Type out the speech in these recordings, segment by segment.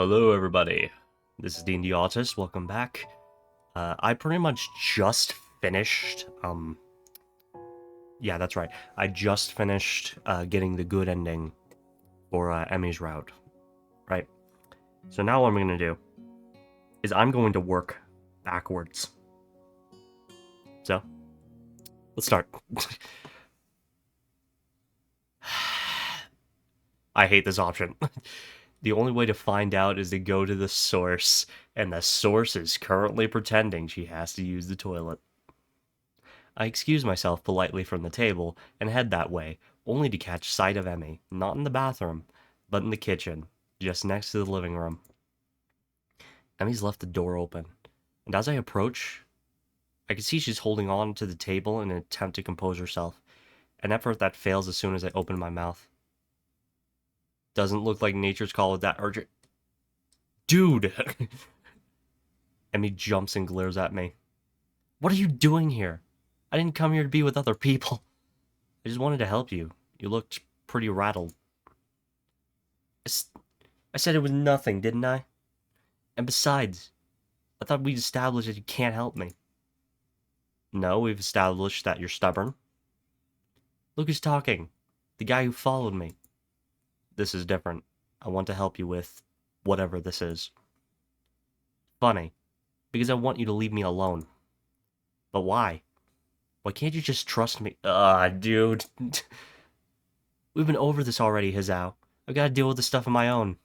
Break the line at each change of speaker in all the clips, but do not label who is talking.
Hello, everybody. This is Deen the Autist. Welcome back. I pretty much just finished. Yeah, that's right. I just finished getting the good ending for Emi's route. Right. So now what I'm gonna do is I'm going to work backwards. So let's start. I hate this option. The only way to find out is to go to the source, and the source is currently pretending she has to use the toilet. I excuse myself politely from the table and head that way, only to catch sight of Emi, not in the bathroom, but in the kitchen, just next to the living room. Emi's left the door open, and as I approach, I can see she's holding on to the table in an attempt to compose herself, an effort that fails as soon as I open my mouth. Doesn't look like nature's call with that urgent. Dude! Emi jumps and glares at me. What are you doing here? I didn't come here to be with other people. I just wanted to help you. You looked pretty rattled. I said it was nothing, didn't I? And besides, I thought we'd established that you can't help me. No, we've established that you're stubborn. Look who's talking. The guy who followed me. This is different. I want to help you with whatever this is. Funny, because I want you to leave me alone. But why? Why can't you just trust me? Dude. We've been over this already, Hizao. I've got to deal with this stuff on my own.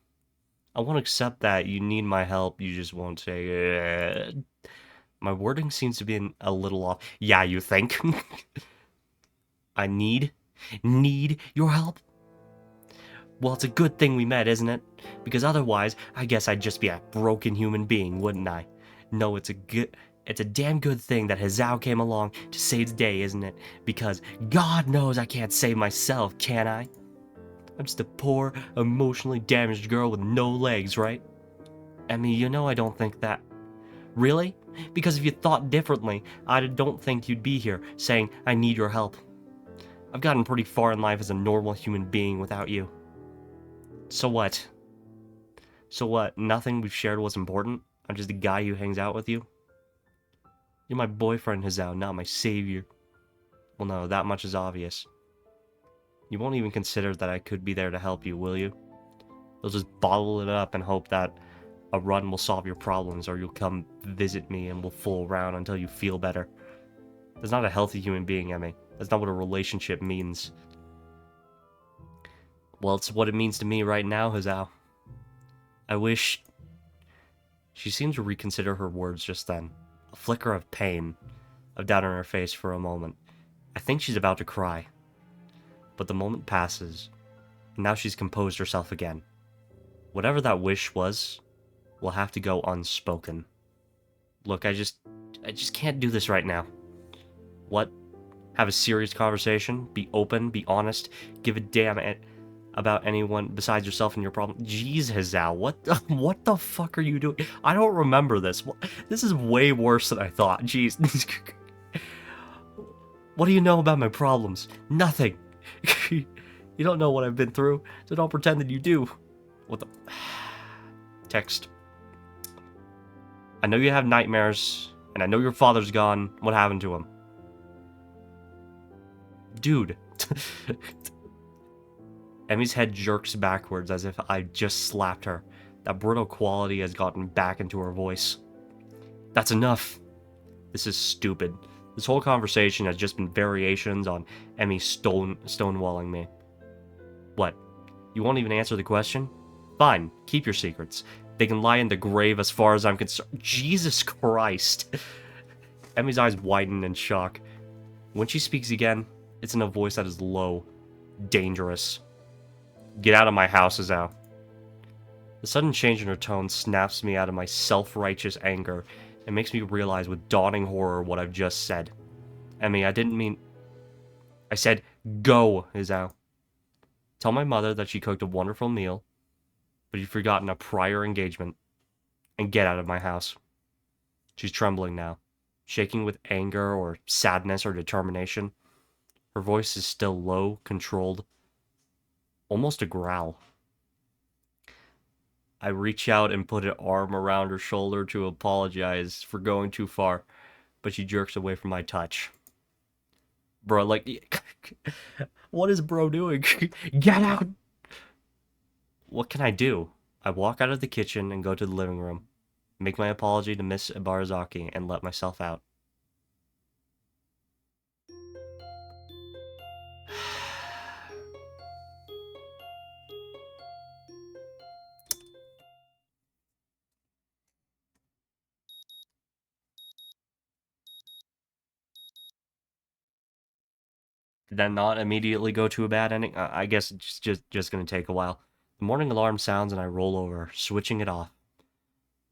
I won't accept that you need my help, you just won't say, My wording seems to be a little off. Yeah, you think? I need your help? Well, it's a good thing we met, isn't it? Because otherwise, I guess I'd just be a broken human being, wouldn't I? No, it's a damn good thing that Hizao came along to save the day, isn't it? Because God knows I can't save myself, can I? I'm just a poor, emotionally damaged girl with no legs, right? Emi, you know I don't think that. Really? Because if you thought differently, I don't think you'd be here, saying, I need your help. I've gotten pretty far in life as a normal human being without you. So what? So what, nothing we've shared was important? I'm just a guy who hangs out with you? You're my boyfriend, Hizao, not my savior. Well, no, that much is obvious. You won't even consider that I could be there to help you, will you? You'll just bottle it up and hope that a run will solve your problems, or you'll come visit me and we'll fool around until you feel better. That's not a healthy human being, Emi. That's not what a relationship means. Well, it's what it means to me right now, Hizao. I wish... She seemed to reconsider her words just then. A flicker of pain, of doubt on her face for a moment. I think she's about to cry. But the moment passes, and now she's composed herself again. Whatever that wish was, will have to go unspoken. Look, I just can't do this right now. What? Have a serious conversation? Be open, be honest, give a damn about anyone besides yourself and your problem. Jeez, Hizao, what the fuck are you doing? I don't remember this. This is way worse than I thought. Jeez. What do you know about my problems? Nothing. You don't know what I've been through, so don't pretend that you do. What the... Text. I know you have nightmares, and I know your father's gone. What happened to him? Dude. Emi's head jerks backwards as if I just slapped her. That brutal quality has gotten back into her voice. That's enough. This is stupid. This whole conversation has just been variations on Emi stonewalling me. What? You won't even answer the question? Fine, keep your secrets. They can lie in the grave as far as I'm concerned. Jesus Christ. Emi's eyes widen in shock. When she speaks again, it's in a voice that is low, dangerous. Get out of my house, Hizao. The sudden change in her tone snaps me out of my self-righteous anger and makes me realize with dawning horror what I've just said. Emi, I didn't mean... I said, go, Hizao. Tell my mother that she cooked a wonderful meal, but you've forgotten a prior engagement, and get out of my house. She's trembling now, shaking with anger or sadness or determination. Her voice is still low, controlled, almost a growl. I reach out and put an arm around her shoulder to apologize for going too far, but she jerks away from my touch. Bro, like, what is bro doing? Get out! What can I do? I walk out of the kitchen and go to the living room, make my apology to Miss Ibarazaki, and let myself out. Did that not immediately go to a bad ending? I guess it's just gonna take a while. The morning alarm sounds and I roll over, switching it off.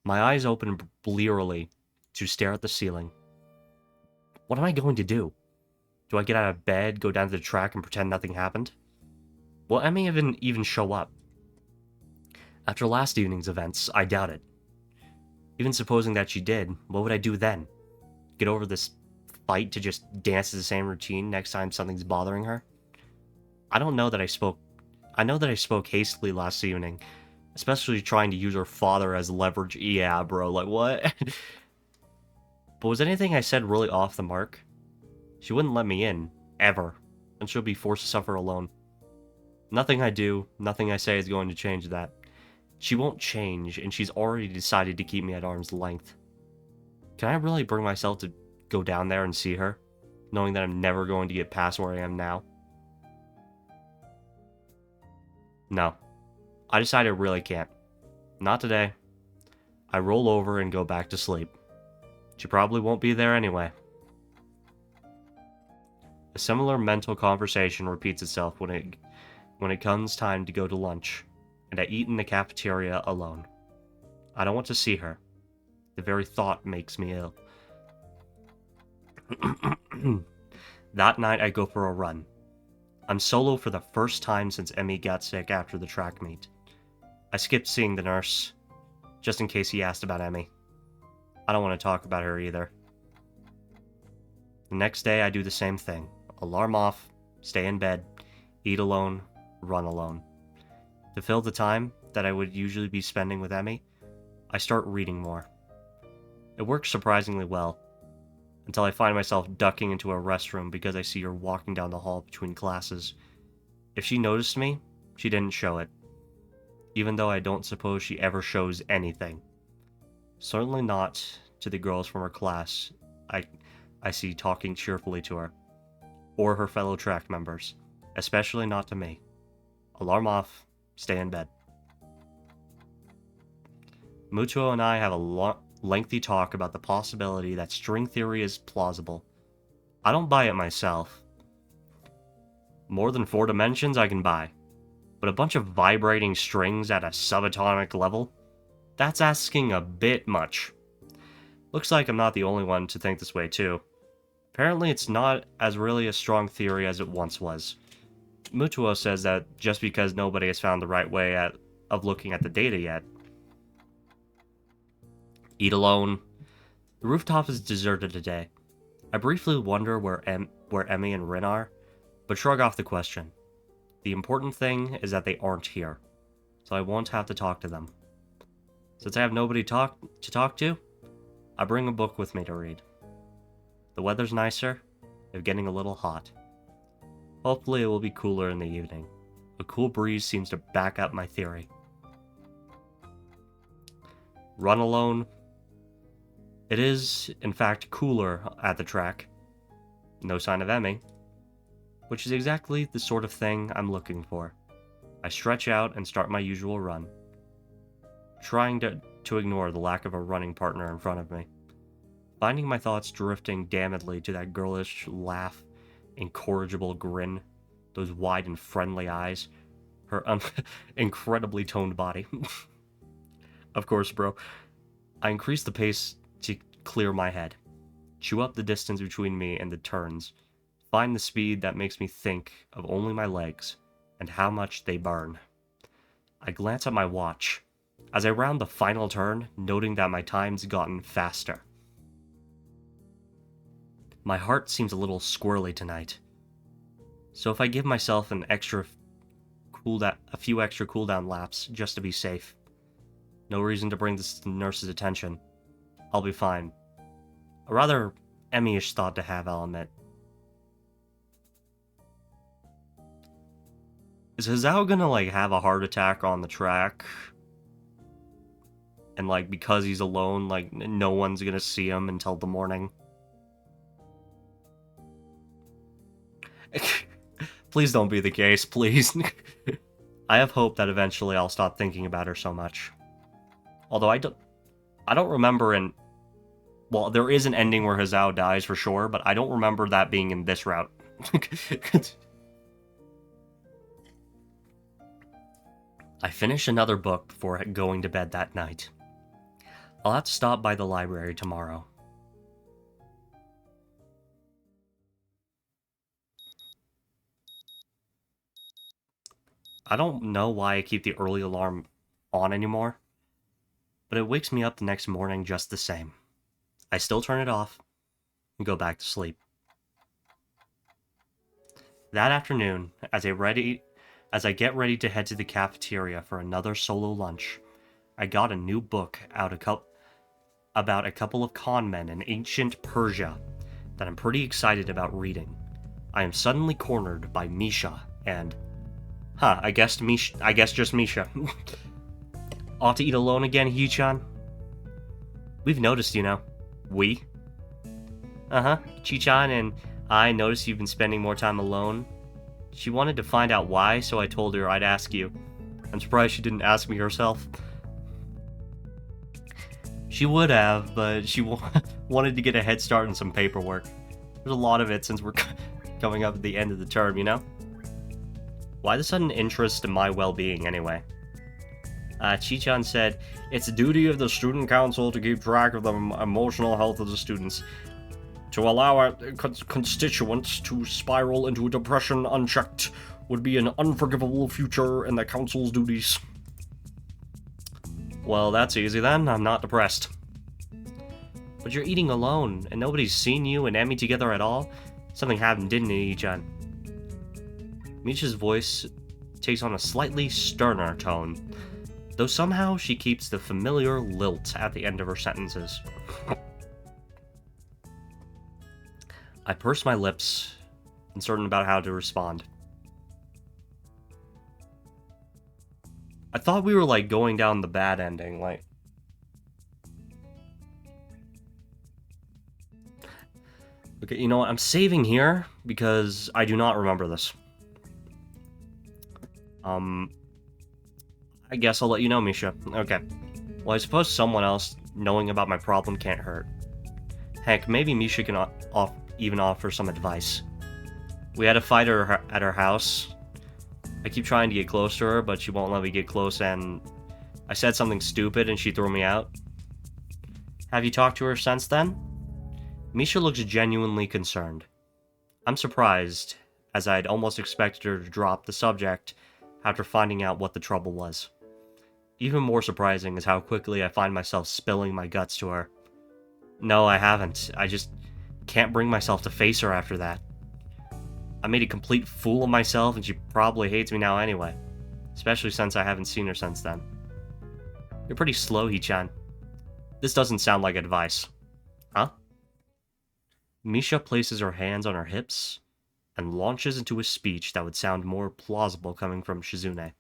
My eyes open blearily to stare at the ceiling. What am I going to do? Do I get out of bed, go down to the track, and pretend nothing happened? Will Emmy even show up? After last evening's events, I doubt it. Even supposing that she did, what would I do then? Get over this fight to just dance to the same routine next time something's bothering her? I know that I spoke hastily last evening, especially trying to use her father as leverage. Yeah, bro, like what? But was anything I said really off the mark? She wouldn't let me in, ever, and she'll be forced to suffer alone. Nothing I do, nothing I say is going to change that. She won't change, and she's already decided to keep me at arm's length. Can I really bring myself to go down there and see her, knowing that I'm never going to get past where I am now? No. I decided I really can't. Not today. I roll over and go back to sleep. She probably won't be there anyway. A similar mental conversation repeats itself when it comes time to go to lunch, and I eat in the cafeteria alone. I don't want to see her. The very thought makes me ill. That night I go for a run. I'm solo for the first time since Emmy got sick after the track meet. I skipped seeing the nurse, just in case he asked about Emmy. I don't want to talk about her either. The next day I do the same thing. Alarm off, stay in bed, eat alone, run alone. To fill the time that I would usually be spending with Emmy, I start reading more. It works surprisingly well, until I find myself ducking into a restroom because I see her walking down the hall between classes. If she noticed me, she didn't show it, even though I don't suppose she ever shows anything. Certainly not to the girls from her class I see talking cheerfully to her, or her fellow track members, especially not to me. Alarm off, stay in bed. Mutuo and I have a lengthy talk about the possibility that string theory is plausible. I don't buy it myself. More than 4 dimensions I can buy, but a bunch of vibrating strings at a subatomic level? That's asking a bit much. Looks like I'm not the only one to think this way too. Apparently it's not as really a strong theory as it once was. Mutuo says that just because nobody has found the right way of looking at the data yet. Eat alone. The rooftop is deserted today. I briefly wonder where Emmy and Rin are, but shrug off the question. The important thing is that they aren't here, so I won't have to talk to them. Since I have nobody to talk to, I bring a book with me to read. The weather's nicer, it's getting a little hot. Hopefully it will be cooler in the evening. A cool breeze seems to back up my theory. Run alone. It is, in fact, cooler at the track. No sign of Emmy, which is exactly the sort of thing I'm looking for. I stretch out and start my usual run, trying to ignore the lack of a running partner in front of me, finding my thoughts drifting damnedly to that girlish laugh, incorrigible grin, those wide and friendly eyes, her incredibly toned body. Of course, bro. I increase the pace to clear my head, chew up the distance between me and the turns, find the speed that makes me think of only my legs and how much they burn. I glance at my watch as I round the final turn, noting that my time's gotten faster. My heart seems a little squirrely tonight, so if I give myself a few extra cooldown laps just to be safe, No reason to bring this to the nurse's attention. I'll be fine. A rather Emi-ish thought to have, I'll admit. Is Hazao gonna, like, have a heart attack on the track? And, like, because he's alone, like, no one's gonna see him until the morning? Please don't be the case, please. I have hope that eventually I'll stop thinking about her so much. Although I don't remember in... Well, there is an ending where Hazao dies for sure, but I don't remember that being in this route. I finished another book before going to bed that night. I'll have to stop by the library tomorrow. I don't know why I keep the early alarm on anymore, but it wakes me up the next morning just the same. I still turn it off and go back to sleep. That afternoon, as I get ready to head to the cafeteria for another solo lunch, I got a new book out about a couple of con men in ancient Persia that I'm pretty excited about reading. I am suddenly cornered by Misha and... I guess just Misha. Ought to eat alone again, Hee-chan? We've noticed, you know. We? Chi-chan and I noticed you've been spending more time alone. She wanted to find out why, so I told her I'd ask you. I'm surprised she didn't ask me herself. She would have, but she wanted to get a head start on some paperwork. There's a lot of it since we're coming up at the end of the term, you know? Why the sudden interest in my well-being, anyway? Chi-chan said, it's the duty of the student council to keep track of the emotional health of the students. To allow our constituents to spiral into a depression unchecked would be an unforgivable future in the council's duties. Well, that's easy then. I'm not depressed. But you're eating alone, and nobody's seen you and Emi together at all? Something happened, didn't it, Ii-chan? Misha's voice takes on a slightly sterner tone, though somehow she keeps the familiar lilt at the end of her sentences. I purse my lips, uncertain about how to respond. I thought we were, like, going down the bad ending, like... Okay, you know what? I'm saving here, because I do not remember this. I guess I'll let you know, Misha. Okay. Well, I suppose someone else knowing about my problem can't hurt. Heck, maybe Misha can even offer some advice. We had a fight at her house. I keep trying to get close to her, but she won't let me get close, and I said something stupid and she threw me out. Have you talked to her since then? Misha looks genuinely concerned. I'm surprised, as I'd almost expected her to drop the subject after finding out what the trouble was. Even more surprising is how quickly I find myself spilling my guts to her. No, I haven't. I just can't bring myself to face her after that. I made a complete fool of myself, and she probably hates me now anyway. Especially since I haven't seen her since then. You're pretty slow, Hee-chan. This doesn't sound like advice. Huh? Misha places her hands on her hips and launches into a speech that would sound more plausible coming from Shizune.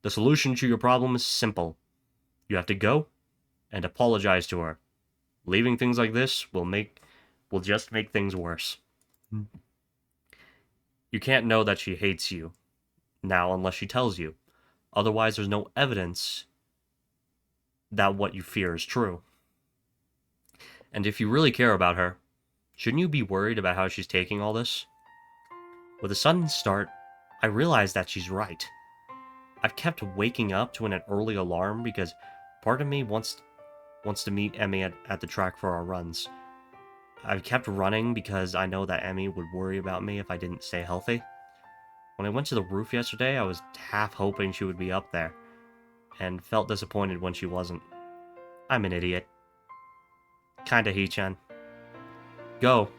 The solution to your problem is simple. You have to go and apologize to her. Leaving things like this will just make things worse. You can't know that she hates you now unless she tells you. Otherwise, there's no evidence that what you fear is true. And if you really care about her, shouldn't you be worried about how she's taking all this? With a sudden start, I realize that she's right. I've kept waking up to an early alarm because part of me wants to meet Emi at the track for our runs. I've kept running because I know that Emi would worry about me if I didn't stay healthy. When I went to the roof yesterday, I was half hoping she would be up there, and felt disappointed when she wasn't. I'm an idiot. Kinda, Hee-chan. Go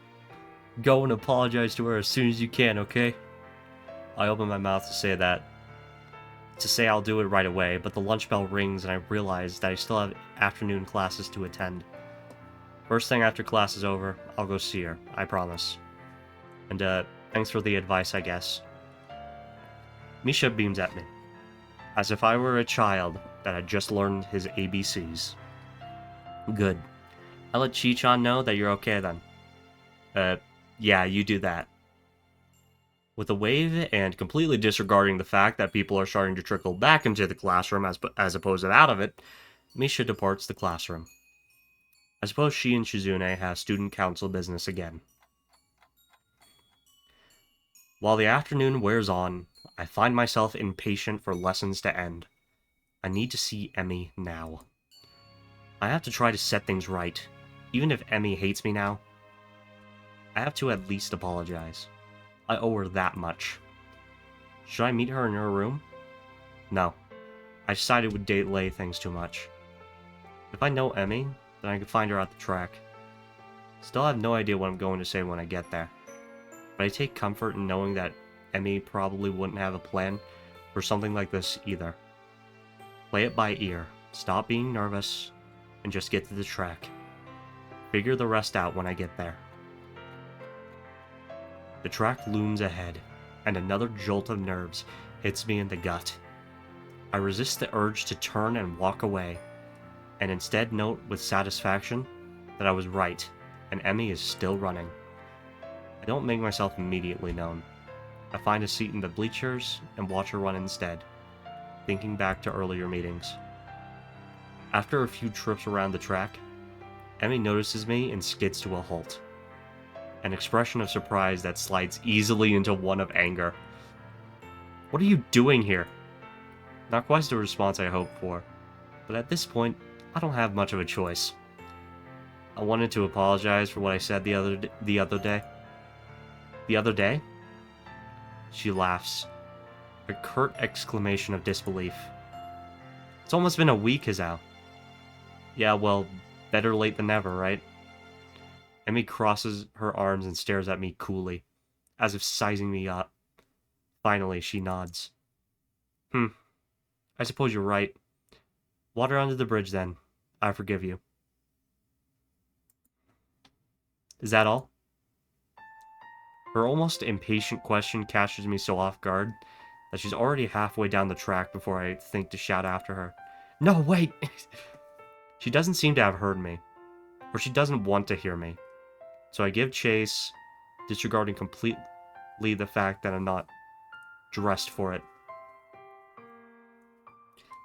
and apologize to her as soon as you can, okay? I opened my mouth to say that, to say I'll do it right away, but the lunch bell rings and I realize that I still have afternoon classes to attend. First thing after class is over, I'll go see her, I promise. And, thanks for the advice, I guess. Misha beams at me, as if I were a child that had just learned his ABCs. Good. I'll let Chi-chan know that you're okay then. Yeah, you do that. With a wave, and completely disregarding the fact that people are starting to trickle back into the classroom as opposed to out of it, Misha departs the classroom. I suppose she and Shizune have student council business again. While the afternoon wears on, I find myself impatient for lessons to end. I need to see Emi now. I have to try to set things right. Even if Emi hates me now, I have to at least apologize. I owe her that much. Should I meet her in her room? No. I decided it would delay things too much. If I know Emi, then I can find her at the track. Still have no idea what I'm going to say when I get there. But I take comfort in knowing that Emi probably wouldn't have a plan for something like this either. Play it by ear, stop being nervous, and just get to the track. Figure the rest out when I get there. The track looms ahead, and another jolt of nerves hits me in the gut. I resist the urge to turn and walk away, and instead note with satisfaction that I was right, and Emi is still running. I don't make myself immediately known. I find a seat in the bleachers and watch her run instead, thinking back to earlier meetings. After a few trips around the track, Emi notices me and skids to a halt. An expression of surprise that slides easily into one of anger. What are you doing here? Not quite the response I hoped for, but at this point, I don't have much of a choice. I wanted to apologize for what I said the other day. The other day? She laughs, a curt exclamation of disbelief. It's almost been a week, Hizao. Yeah, well, better late than never, right? Emi crosses her arms and stares at me coolly, as if sizing me up. Finally, she nods. I suppose you're right. Water under the bridge, then. I forgive you. Is that all? Her almost impatient question catches me so off guard that she's already halfway down the track before I think to shout after her. No, wait! She doesn't seem to have heard me, or she doesn't want to hear me. So I give chase, disregarding completely the fact that I'm not dressed for it.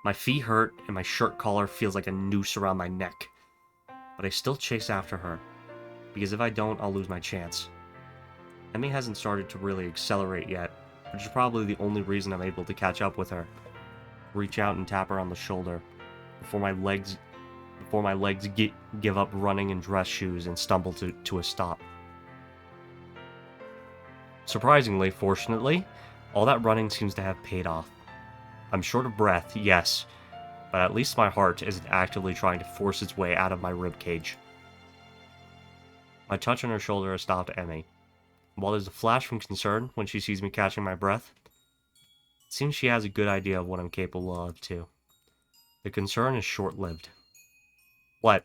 My feet hurt and my shirt collar feels like a noose around my neck. But I still chase after her, because if I don't, I'll lose my chance. Emi hasn't started to really accelerate yet, which is probably the only reason I'm able to catch up with her. Reach out and tap her on the shoulder, before my legs give up running in dress shoes and stumble to a stop. Surprisingly, fortunately, all that running seems to have paid off. I'm short of breath, yes, but at least my heart isn't actively trying to force its way out of my ribcage. My touch on her shoulder has stopped Emi. While there's a flash from concern when she sees me catching my breath, it seems she has a good idea of what I'm capable of, too. The concern is short-lived. What?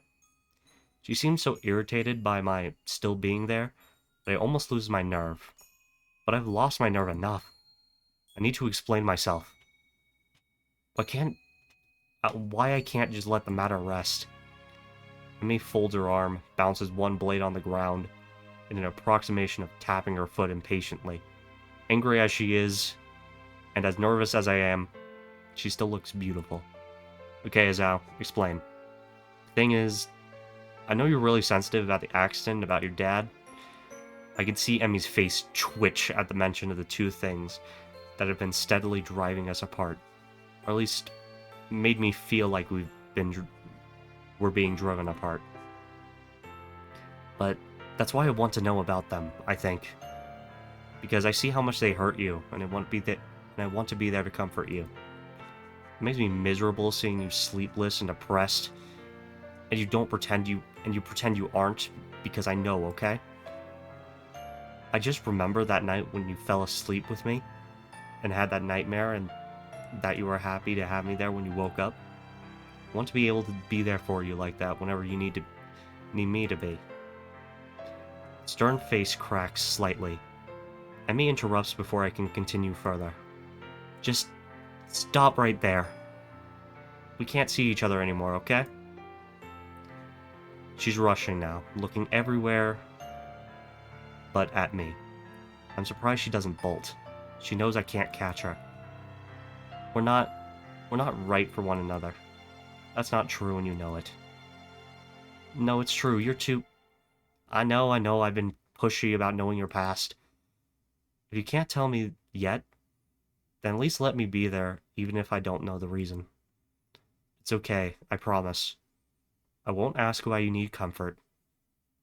She seems so irritated by my still being there that I almost lose my nerve. But I've lost my nerve enough. I need to explain myself. Why I can't just let the matter rest. Emi folds her arm, bounces one blade on the ground, in an approximation of tapping her foot impatiently. Angry as she is, and as nervous as I am, she still looks beautiful. Okay, Hizao, explain. Thing is, I know you're really sensitive about the accident, about your dad. I could see Emi's face twitch at the mention of the two things that have been steadily driving us apart. Or at least, made me feel like we're being driven apart. But that's why I want to know about them, I think. Because I see how much they hurt you, and I want to be there to comfort you. It makes me miserable seeing you sleepless and depressed, and you pretend you aren't, because I know, okay? I just remember that night when you fell asleep with me, and had that nightmare, and that you were happy to have me there when you woke up. I want to be able to be there for you like that whenever you need me to be. Stern face cracks slightly. Emi interrupts before I can continue further. Just stop right there. We can't see each other anymore, okay? She's rushing now, looking everywhere but at me. I'm surprised she doesn't bolt. She knows I can't catch her. We're not right for one another. That's not true and you know it. No, it's true. You're too... I know, I've been pushy about knowing your past. If you can't tell me yet, then at least let me be there, even if I don't know the reason. It's okay, I promise. I won't ask why you need comfort.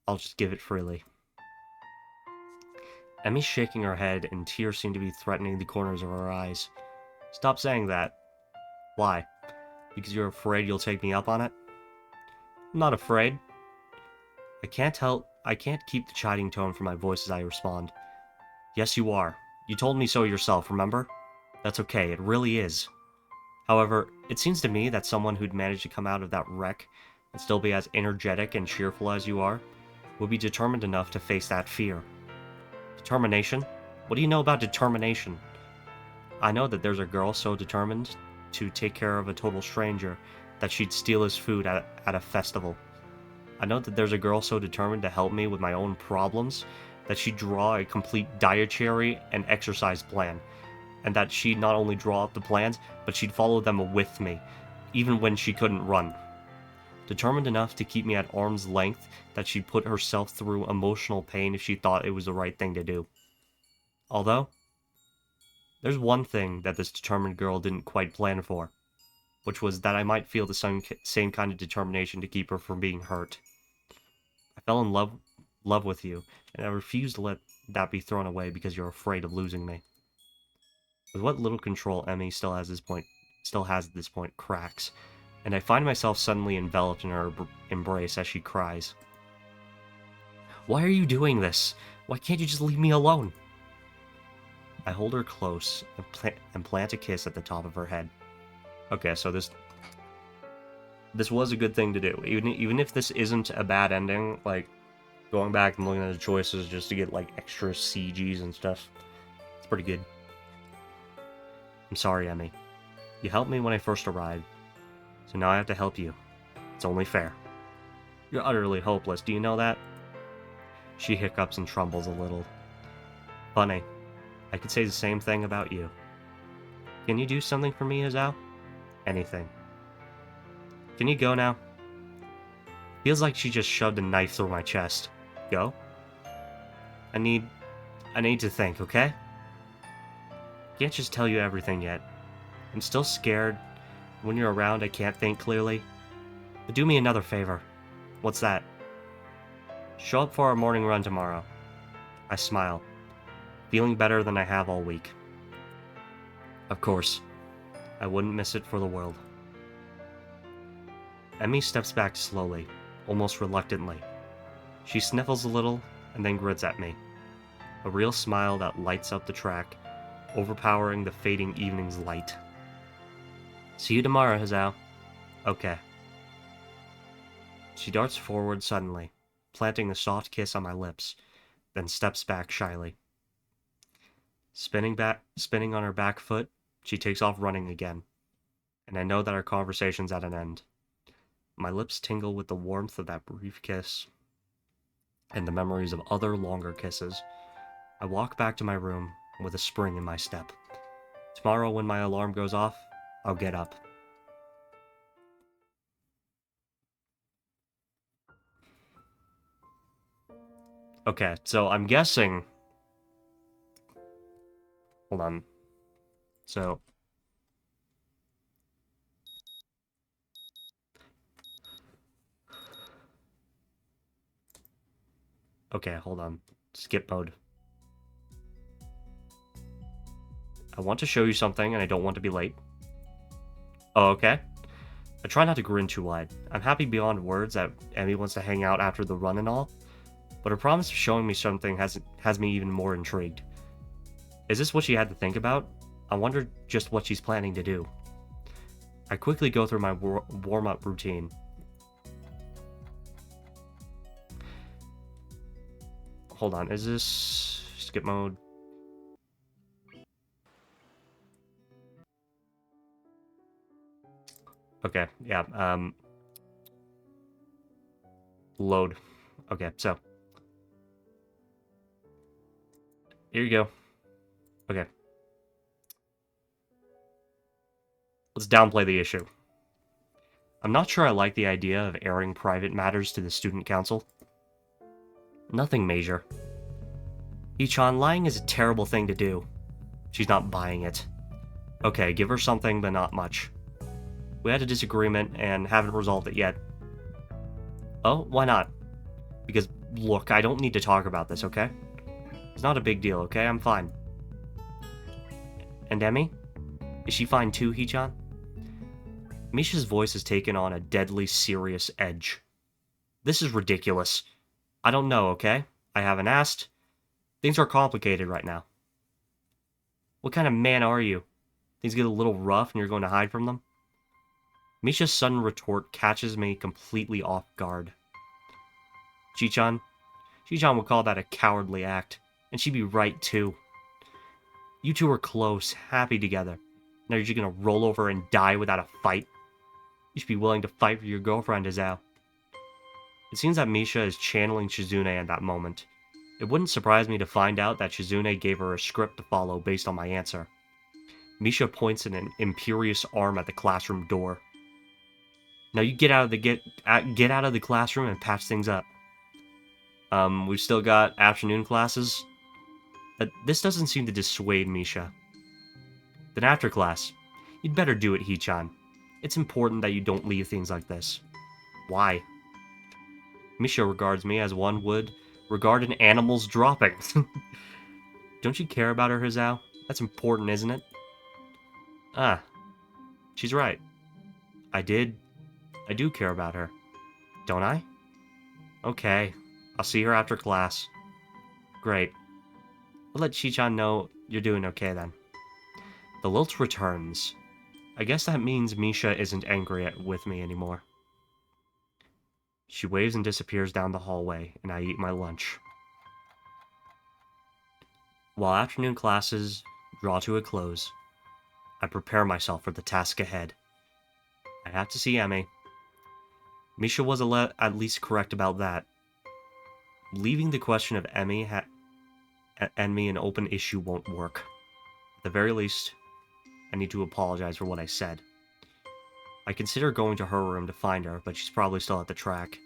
I'll just give it freely. Emi's shaking her head, and tears seem to be threatening the corners of her eyes. Stop saying that. Why? Because you're afraid you'll take me up on it? I'm not afraid. I can't keep the chiding tone from my voice as I respond. Yes, you are. You told me so yourself, remember? That's okay, it really is. However, it seems to me that someone who'd managed to come out of that wreck and still be as energetic and cheerful as you are would be determined enough to face that fear. Determination? What do you know about determination? I know that there's a girl so determined to take care of a total stranger that she'd steal his food at a festival. I know that there's a girl so determined to help me with my own problems that she'd draw a complete dietary and exercise plan, and that she'd not only draw up the plans, but she'd follow them with me, even when she couldn't run. Determined enough to keep me at arm's length that she'd put herself through emotional pain if she thought it was the right thing to do. Although, there's one thing that this determined girl didn't quite plan for, which was that I might feel the same kind of determination to keep her from being hurt. I fell in love with you, and I refuse to let that be thrown away because you're afraid of losing me. With what little control Emi still has at this point cracks, and I find myself suddenly enveloped in her embrace as she cries. Why are you doing this? Why can't you just leave me alone? I hold her close and plant a kiss at the top of her head. Okay, so this was a good thing to do. Even if this isn't a bad ending, like, going back and looking at the choices just to get, like, extra CGs and stuff, it's pretty good. I'm sorry, Emi. You helped me when I first arrived, so now I have to help you. It's only fair. You're utterly hopeless, do you know that? She hiccups and trembles a little. Funny, I could say the same thing about you. Can you do something for me, Hazao? Anything. Can you go now? Feels like she just shoved a knife through my chest. Go? I need to think, okay? Can't just tell you everything yet. I'm still scared. When you're around, I can't think clearly. But do me another favor. What's that? Show up for our morning run tomorrow. I smile, feeling better than I have all week. Of course. I wouldn't miss it for the world. Emi steps back slowly, almost reluctantly. She sniffles a little, and then grins at me. A real smile that lights up the track, overpowering the fading evening's light. See you tomorrow, Hazao. Okay. She darts forward suddenly, planting a soft kiss on my lips, then steps back shyly. Spinning on her back foot, she takes off running again, and I know that our conversation's at an end. My lips tingle with the warmth of that brief kiss, and the memories of other longer kisses. I walk back to my room with a spring in my step. Tomorrow, when my alarm goes off, I'll get up. Okay, so I'm guessing... Hold on. So... Okay, hold on. Skip mode. I want to show you something, and I don't want to be late. Oh, okay. I try not to grin too wide. I'm happy beyond words that Emi wants to hang out after the run and all, but her promise of showing me something has me even more intrigued. Is this what she had to think about? I wonder just what she's planning to do. I quickly go through my warm-up routine. Hold on, is this skip mode? Okay, yeah, load. Okay, so. Here you go. Okay. Let's downplay the issue. I'm not sure I like the idea of airing private matters to the student council. Nothing major. Ichan, lying is a terrible thing to do. She's not buying it. Okay, give her something, but not much. We had a disagreement and haven't resolved it yet. Oh, why not? Because, look, I don't need to talk about this, okay? It's not a big deal, okay? I'm fine. And Emi? Is she fine too, Hichan? Misha's voice has taken on a deadly serious edge. This is ridiculous. I don't know, okay? I haven't asked. Things are complicated right now. What kind of man are you? Things get a little rough and you're going to hide from them? Misha's sudden retort catches me completely off guard. Chichan would call that a cowardly act, and she'd be right too. You two are close, happy together. Now you're just gonna roll over and die without a fight? You should be willing to fight for your girlfriend, Izao. It seems that Misha is channeling Shizune at that moment. It wouldn't surprise me to find out that Shizune gave her a script to follow based on my answer. Misha points an imperious arm at the classroom door. Now you get out of the classroom and patch things up. We've still got afternoon classes. This doesn't seem to dissuade Misha. Then after class, you'd better do it, Hichan. It's important that you don't leave things like this. Why? Misha regards me as one would regard an animal's droppings. Don't you care about her, Hizao? That's important, isn't it? Ah, she's right. I do care about her. Don't I? Okay, I'll see her after class. Great. I'll let Chichan know you're doing okay then. The lilt returns. I guess that means Misha isn't angry with me anymore. She waves and disappears down the hallway, and I eat my lunch. While afternoon classes draw to a close, I prepare myself for the task ahead. I have to see Emi. Misha was at least correct about that. Leaving the question of Emi an open issue won't work. At the very least, I need to apologize for what I said. I consider going to her room to find her, but she's probably still at the track.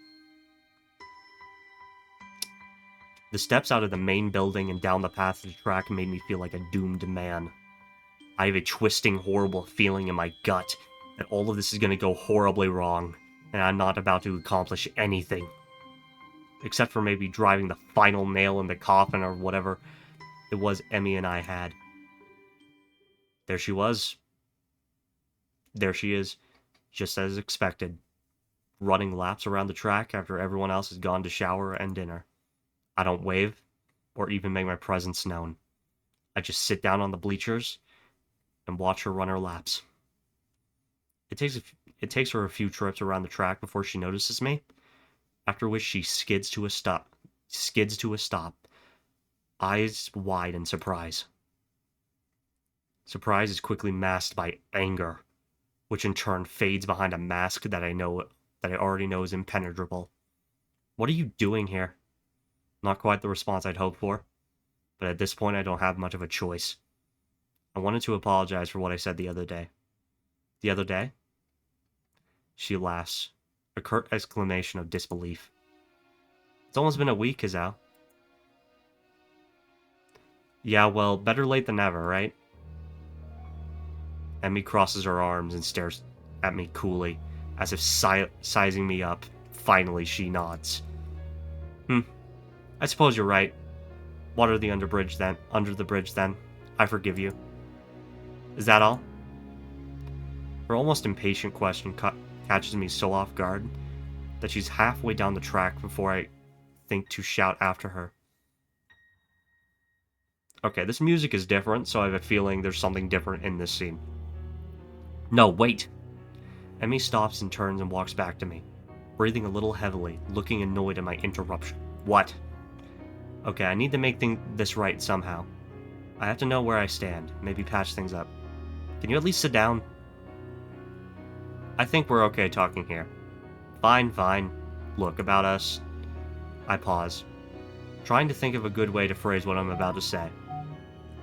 The steps out of the main building and down the path to the track made me feel like a doomed man. I have a twisting, horrible feeling in my gut that all of this is going to go horribly wrong, and I'm not about to accomplish anything. Except for maybe driving the final nail in the coffin or whatever it was Emi and I had. There she was. There she is, just as expected, running laps around the track after everyone else has gone to shower and dinner. I don't wave, or even make my presence known. I just sit down on the bleachers and watch her run her laps. It takes her a few trips around the track before she notices me, after which she skids to a stop, eyes wide in surprise. Surprise is quickly masked by anger, which in turn fades behind a mask that I already know is impenetrable. What are you doing here? Not quite the response I'd hoped for, but at this point I don't have much of a choice. I wanted to apologize for what I said the other day. The other day? She laughs, a curt exclamation of disbelief. It's almost been a week, Izao. Yeah, well, better late than never, right? Emi crosses her arms and stares at me coolly, as if sizing me up. Finally, she nods. I suppose you're right. Water under the bridge then. I forgive you. Is that all? Her almost impatient question catches me so off guard that she's halfway down the track before I think to shout after her. Okay, this music is different, so I have a feeling there's something different in this scene. No, wait! Emi stops and turns and walks back to me, breathing a little heavily, looking annoyed at my interruption. What? Okay, I need to make this right somehow. I have to know where I stand, maybe patch things up. Can you at least sit down? I think we're okay talking here. Fine, fine. Look, about us... I pause, trying to think of a good way to phrase what I'm about to say.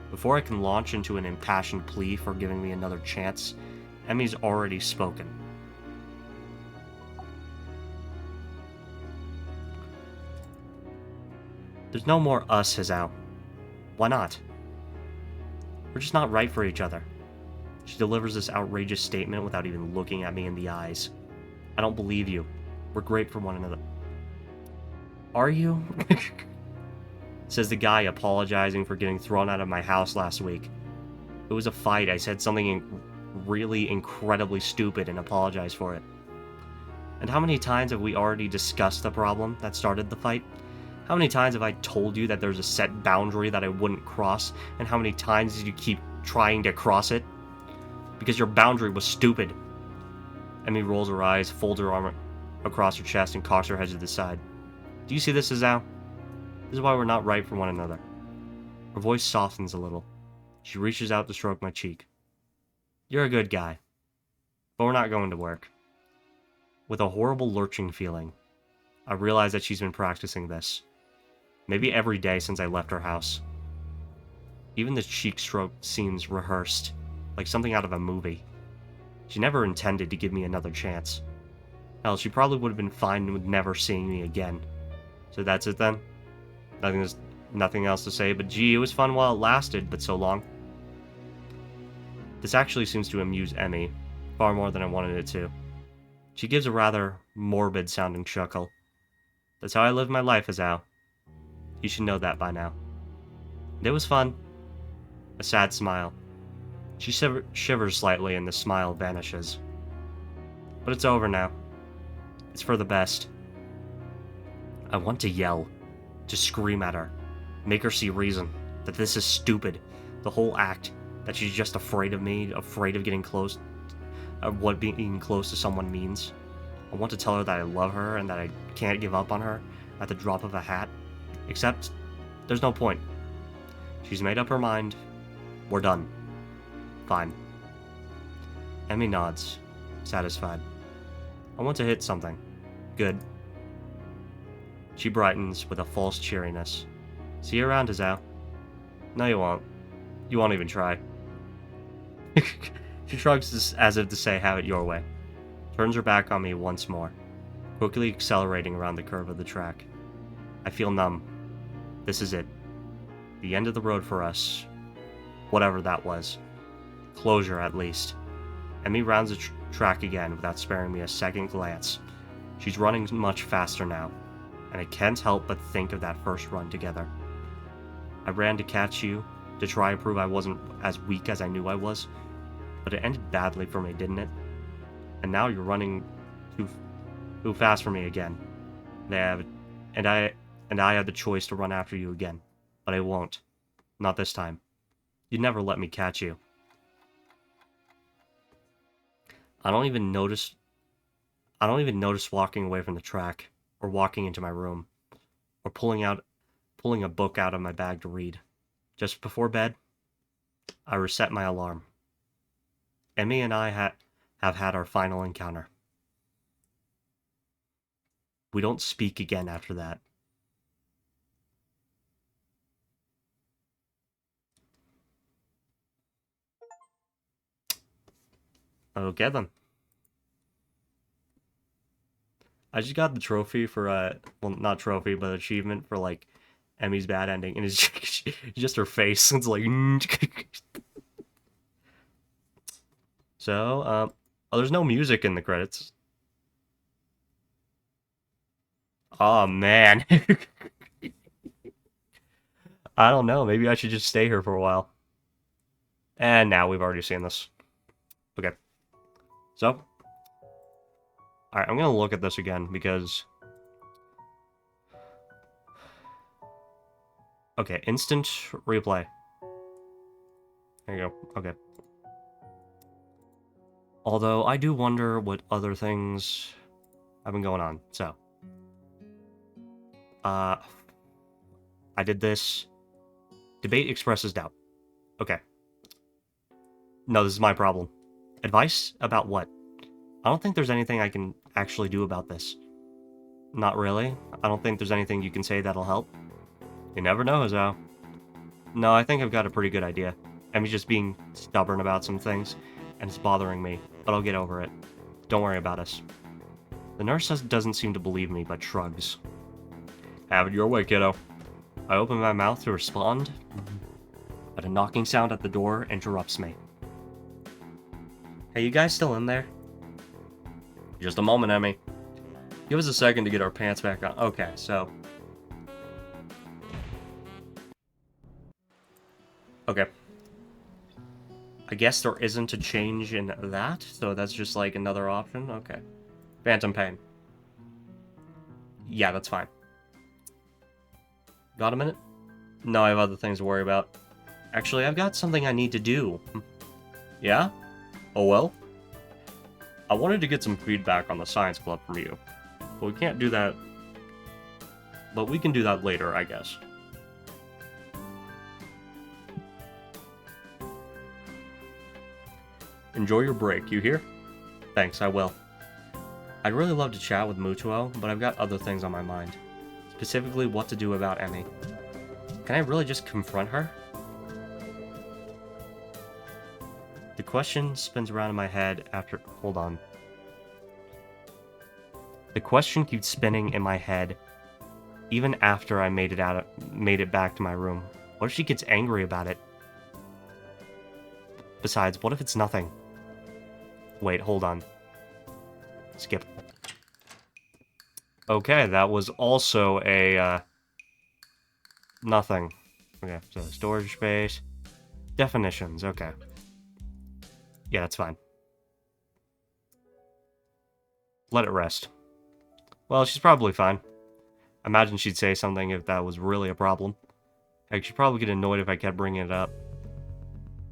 Before I can launch into an impassioned plea for giving me another chance, Emi's already spoken. There's no more us, Hizao. Why not? We're just not right for each other. She delivers this outrageous statement without even looking at me in the eyes. I don't believe you. We're great for one another. Are you? Says the guy apologizing for getting thrown out of my house last week. It was a fight. I said something really incredibly stupid and apologized for it. And how many times have we already discussed the problem that started the fight? How many times have I told you that there's a set boundary that I wouldn't cross, and how many times did you keep trying to cross it? Because your boundary was stupid. Emi rolls her eyes, folds her arm across her chest, and cocks her head to the side. Do you see this, Hizao? This is why we're not right for one another. Her voice softens a little. She reaches out to stroke my cheek. You're a good guy, but we're not going to work. With a horrible lurching feeling, I realize that she's been practicing this. Maybe every day since I left her house. Even the cheek stroke seems rehearsed, like something out of a movie. She never intended to give me another chance. Hell, she probably would have been fine with never seeing me again. So that's it then? Nothing else to say, but gee, it was fun while it lasted, but so long. This actually seems to amuse Emi, far more than I wanted it to. She gives a rather morbid-sounding chuckle. That's how I live my life, Hizao. You should know that by now. And it was fun. A sad smile. She shivers slightly and the smile vanishes. But it's over now. It's for the best. I want to yell. To scream at her. Make her see reason. That this is stupid. The whole act. That she's just afraid of me. Afraid of getting close. Of what being close to someone means. I want to tell her that I love her and that I can't give up on her at the drop of a hat. Except, there's no point. She's made up her mind. We're done. Fine. Emi nods, satisfied. I want to hit something. Good. She brightens with a false cheeriness. See you around, Hizao. No, you won't. You won't even try. She shrugs as if to say, have it your way. Turns her back on me once more, quickly accelerating around the curve of the track. I feel numb. This is it. The end of the road for us. Whatever that was. Closure, at least. Emi rounds the track again without sparing me a second glance. She's running much faster now, and I can't help but think of that first run together. I ran to catch you, to try and prove I wasn't as weak as I knew I was, but it ended badly for me, didn't it? And now you're running too fast for me again. And I have the choice to run after you again, but I won't. Not this time. You'd never let me catch you. I don't even notice walking away from the track, or walking into my room, or pulling a book out of my bag to read. Just before bed, I reset my alarm. Emi and I have had our final encounter. We don't speak again after that. Okay then. I just got the trophy for well, not trophy, but achievement for like Emi's bad ending, and it's just her face. It's like so oh, there's no music in the credits. Oh man. I don't know, maybe I should just stay here for a while. And now we've already seen this. Okay. So, alright, I'm gonna look at this again because... Okay, instant replay. There you go. Okay. Although, I do wonder what other things have been going on. So. I did this. Debate expresses doubt. Okay. No, this is my problem. Advice? About what? I don't think there's anything I can actually do about this. Not really. I don't think there's anything you can say that'll help. You never know, Zhao. No, I think I've got a pretty good idea. I'm just being stubborn about some things, and it's bothering me, but I'll get over it. Don't worry about us. The nurse doesn't seem to believe me, but shrugs. Have it your way, kiddo. I open my mouth to respond, but a knocking sound at the door interrupts me. Hey, you guys still in there? Just a moment, Emi. Give us a second to get our pants back on. Okay, so... Okay. I guess there isn't a change in that, so that's just like another option. Okay. Phantom pain. Yeah, that's fine. Got a minute? No, I have other things to worry about. Actually, I've got something I need to do. Yeah? Oh well? I wanted to get some feedback on the science club from you. But we can't do that... But we can do that later, I guess. Enjoy your break, you hear? Thanks, I will. I'd really love to chat with Mutuo, but I've got other things on my mind. Specifically, what to do about Emi. Can I really just confront her? The question spins around in my head after... Hold on. The question keeps spinning in my head, even after I made it back to my room. What if she gets angry about it? Besides, what if it's nothing? Wait, hold on. Skip. Okay, that was also a, nothing. Okay, so storage space. Definitions, okay. Yeah, that's fine. Let it rest. Well, she's probably fine. Imagine she'd say something if that was really a problem. Heck, she'd probably get annoyed if I kept bringing it up.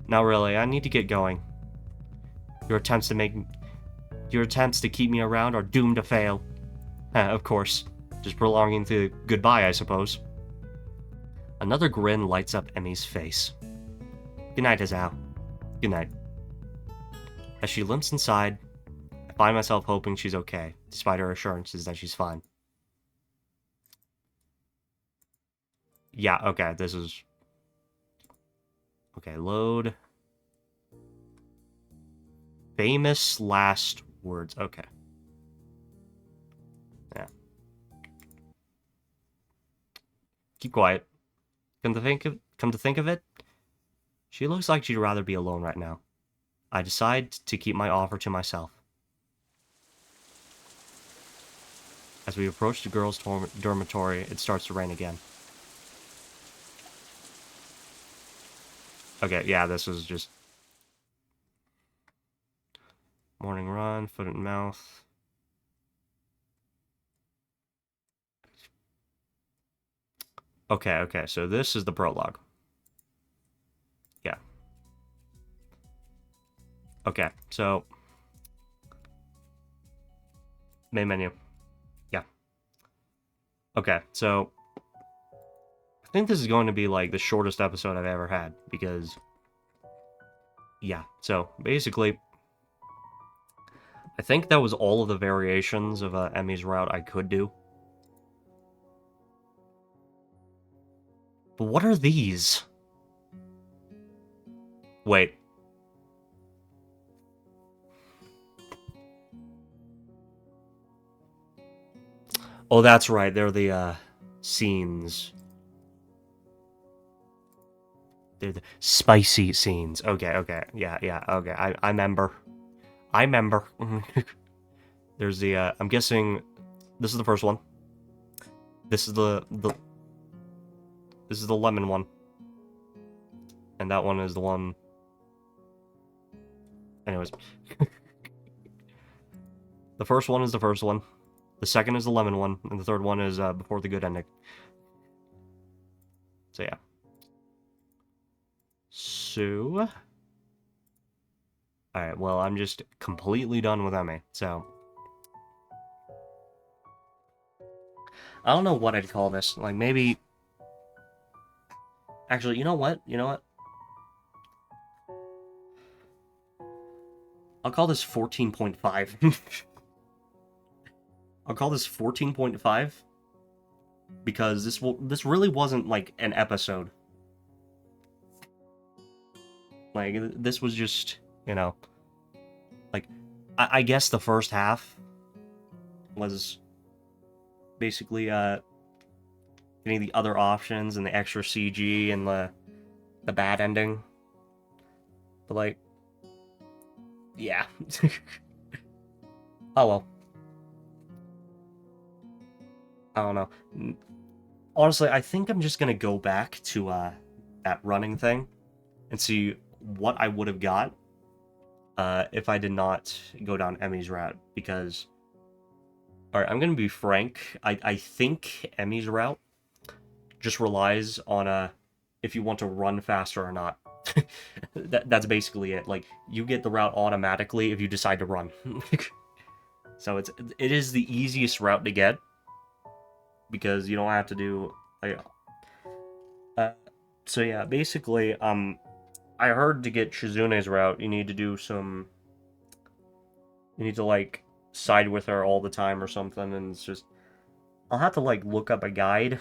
Not really, I need to get going. Your attempts to keep me around are doomed to fail. Of course. Just prolonging the goodbye, I suppose. Another grin lights up Emi's face. Good night, Azao. Good night. As she limps inside, I find myself hoping she's okay, despite her assurances that she's fine. Yeah, okay, this is... Okay, load. Famous last words. Okay. Yeah. Keep quiet. Come to think of it, she looks like she'd rather be alone right now. I decide to keep my offer to myself. As we approach the girls' dormitory, it starts to rain again. Okay, yeah, this is just... Morning run, foot and mouth. Okay, so this is the prologue. Yeah. Okay, so... Main menu. Yeah. Okay, so... I think this is going to be, like, the shortest episode I've ever had, because... Yeah, so, basically... I think that was all of the variations of Emi's route I could do. But what are these? Wait. Oh, that's right. They're the, scenes. They're the spicy scenes. Okay. Yeah, okay. I remember. There's the, I'm guessing... This is the first one. This is the This is the lemon one. And that one is the one... Anyways. The first one is the first one. The second is the lemon one. And the third one is before the good ending. So yeah. So... Alright, well, I'm just completely done with Emi, so... I don't know what I'd call this. Like, maybe... Actually, you know what? You know what? I'll call this 14.5. I'll call this 14.5 because this really wasn't like an episode. Like this was just, you know, like I guess the first half was basically getting the other options and the extra CG and the bad ending. But like yeah. Oh well. I don't know. Honestly, I think I'm just gonna go back to that running thing and see what I would have got if I did not go down Emi's route. Because, alright, I'm gonna be frank. I think Emi's route just relies on if you want to run faster or not. That's basically it. Like, you get the route automatically if you decide to run. So it is the easiest route to get because you don't have to do like, so yeah, basically I heard to get Shizune's route you need to do some you need to like side with her all the time or something, and it's just I'll have to like look up a guide,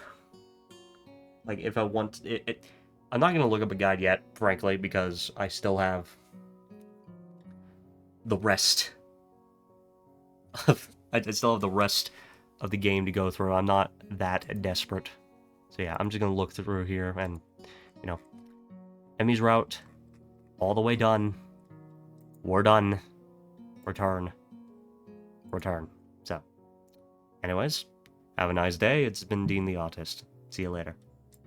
like if I want it. I'm not gonna look up a guide yet, frankly, because I still have the rest of I still have the rest of the game to go through. I'm not that desperate. So yeah, I'm just gonna look through here and, you know, Emi's route, all the way done. We're done. Return. Return. So, anyways, have a nice day. It's been Deen the Autist. See you later.